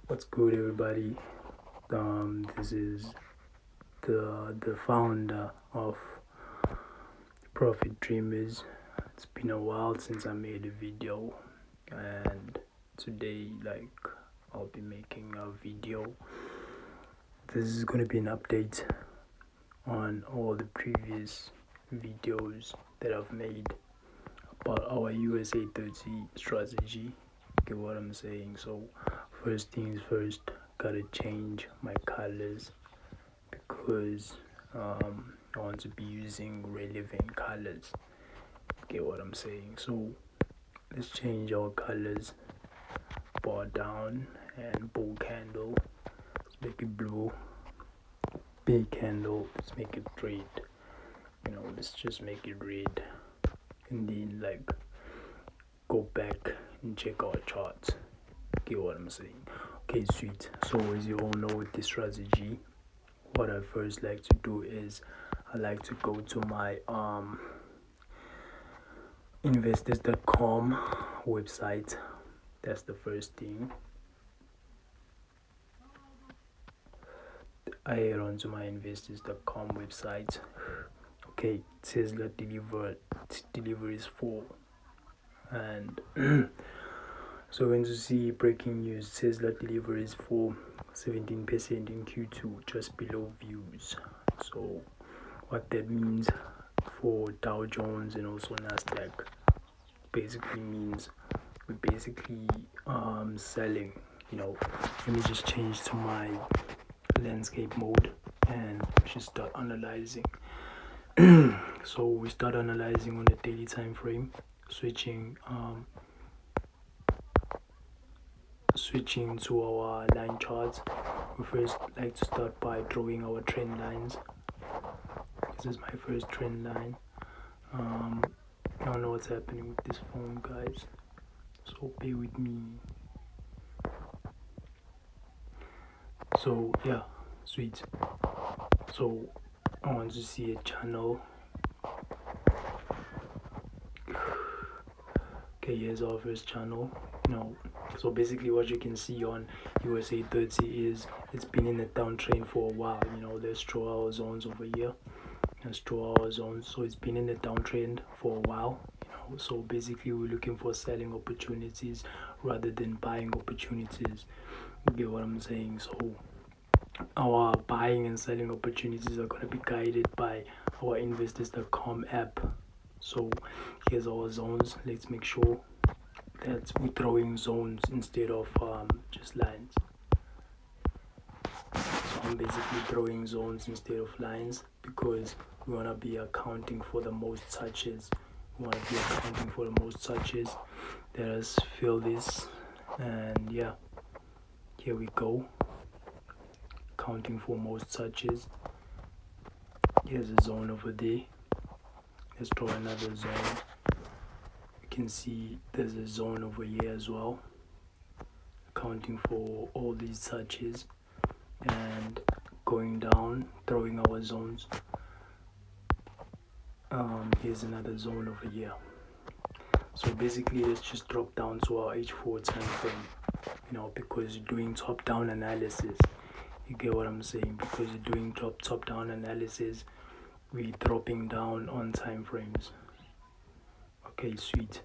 What's good, everybody? This is the founder of Profit Dreamers. It's been a while since I made a video, and today, I'll be making a video. This is gonna be an update on all the previous videos that I've made about our USA30 strategy. Get what I'm saying? So, first things first, gotta change my colors because I want to be using relevant colors. Get what I'm saying? So, let's change our colors. Bar down and bow candle. Let's make it blue. Big candle. Let's make it red. Let's just make it red. And then go back and check our charts. Get what I'm saying? Okay, sweet. So as you all know, with this strategy, what I first like to do is I like to go to my investors.com website. That's the first thing. I head on to my investors.com website. Okay, it says that delivery is full, and so we're going to see breaking news. It says that delivery is for 17% in Q2, just below views. So what that means for Dow Jones and also Nasdaq basically means we're basically selling. Let me just change to my landscape mode and we should start analyzing. So we start analyzing on the daily time frame, switching to our line charts. We first like to start by drawing our trend lines. This is my first trend line. I don't know what's happening with this phone, guys, so bear with me. So yeah, sweet. So I want to see a channel. Okay, here's our first channel. So basically what you can see on USA30 is it's been in a downtrend for a while. There's 2 hour zones over here. There's 2 hour zones, so it's been in a downtrend for a while. So basically we're looking for selling opportunities rather than buying opportunities. You get what I'm saying? So our buying and selling opportunities are going to be guided by our investors.com app. So here's our zones. Let's make sure that we're throwing zones instead of just lines. So I'm basically throwing zones instead of lines because we want to be accounting for the most touches. Let us fill this, and yeah, here we go. Counting for most touches. Here's a zone over there. Let's draw another zone. You can see there's a zone over here as well, accounting for all these touches, and going down, throwing our zones. Here's another zone over here. So basically let's just drop down to our H4 time frame, because you're doing top-down analysis. You get what I'm saying? Because you're doing top-down analysis, we're dropping down on time frames. Okay, sweet.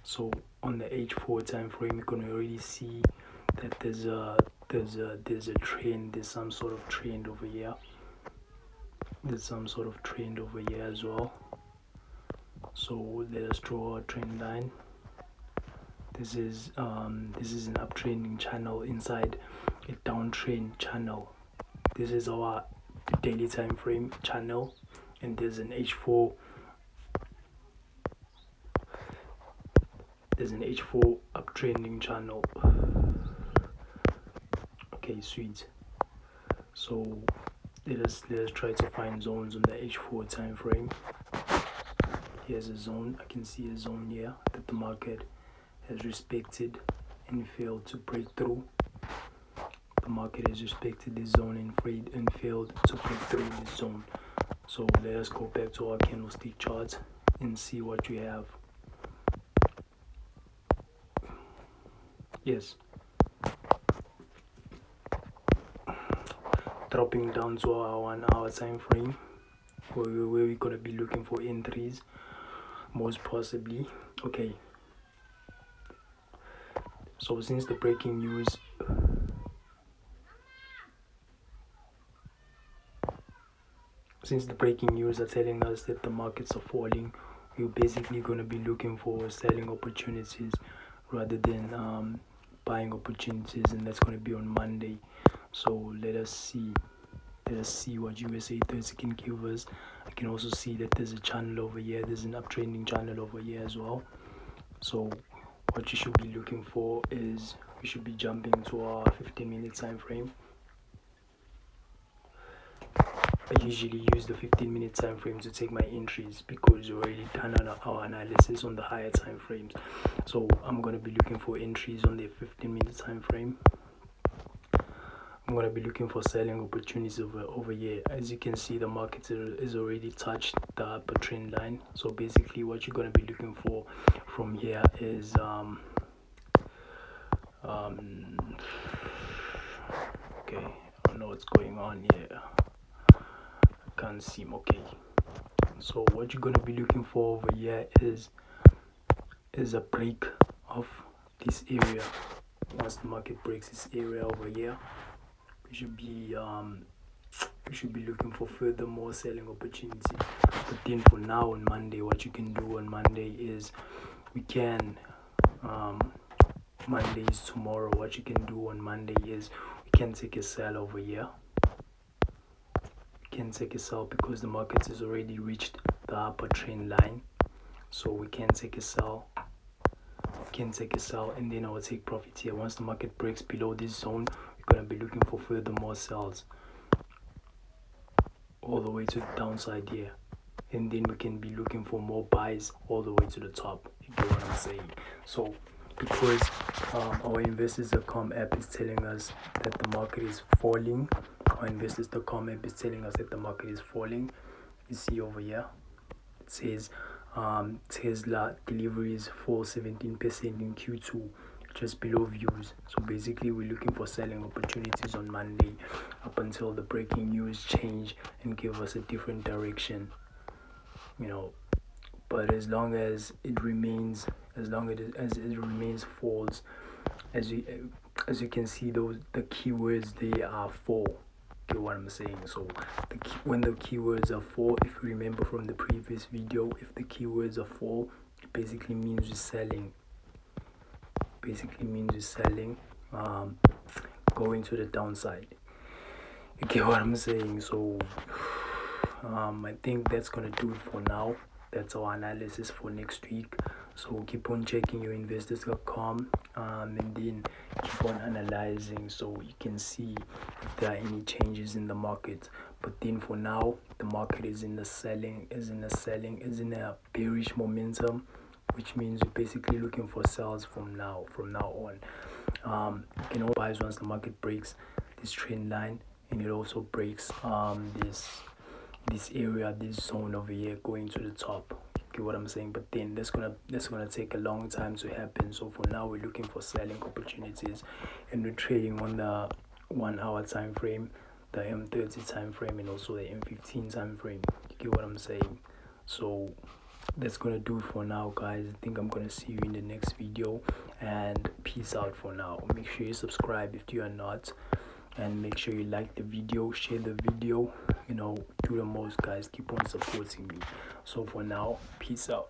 So on the H4 time frame, you can already see that there's a trend. There's some sort of trend over here. As well. So let us draw a trend line. This is an uptrending channel inside a downtrend channel. This is our daily time frame channel, and there's an H4 uptrending channel. Okay, sweet. So let us try to find zones on the H4 time frame. Here's a zone. I can see a zone here that the market has respected and failed to break through. The market has respected this zone and failed to break through this zone. So let us go back to our candlestick charts and see what we have. Yes. dropping down to our 1 hour time frame, where we're gonna be looking for entries, most possibly. Okay, so since the breaking news are telling us that the markets are falling, we're basically going to be looking for selling opportunities rather than buying opportunities, and that's going to be on Monday. So let us see what USA30 can give us. I can also see that there's a channel over here, there's an uptrending channel over here as well. So what you should be looking for is we should be jumping to our 15-minute time frame. I usually use the 15-minute time frame to take my entries because we already done our analysis on the higher time frames. So I'm going to be looking for entries on the 15-minute time frame. I'm going to be looking for selling opportunities over here. As you can see, the market is already touched the upper trend line. So basically what you're going to be looking for from here is okay, I don't know what's going on here. Can't seem okay. So what you're gonna be looking for over here is a break of this area. Once the market breaks this area over here, we should be looking for further more selling opportunities. But then for now on Monday, what you can do on Monday is Monday is tomorrow. What you can do on Monday is we can take a sell over here. Can take a sell because the market has already reached the upper trend line, so we can take a sell. And then I will take profit here. Once the market breaks below this zone, we're going to be looking for further more sells all the way to the downside here, and then we can be looking for more buys all the way to the top. You get what I'm saying? So because our investors.com app is telling us that the market is falling, our investors.com app is telling us that the market is falling. You see over here, it says Tesla deliveries fall 17% in Q2, just below views. So basically we're looking for selling opportunities on Monday up until the breaking news change and give us a different direction, but as long as it remains false, as you can see, the keywords, they are fall. Get what I'm saying? So when the keywords are fall, if you remember from the previous video, if the keywords are fall, it basically means you're selling. Going to the downside. You get what I'm saying? So I think that's gonna do it for now. That's our analysis for next week. So keep on checking your investors.com and then keep on analyzing so you can see if there are any changes in the market. But then for now, the market is in a bearish momentum, which means we're basically looking for sells from now on. You can all buy once the market breaks this trend line, and it also breaks this area, this zone over here going to the top. Get what I'm saying? But then that's gonna take a long time to happen. So for now, we're looking for selling opportunities, and we're trading on the 1 hour time frame, the M30 time frame, and also the M15 time frame. You get what I'm saying? So that's gonna do it for now, guys. I think I'm gonna see you in the next video, and peace out for now. Make sure you subscribe if you are not, and make sure you like the video, share the video, do the most, guys. Keep on supporting me. So for now, peace out.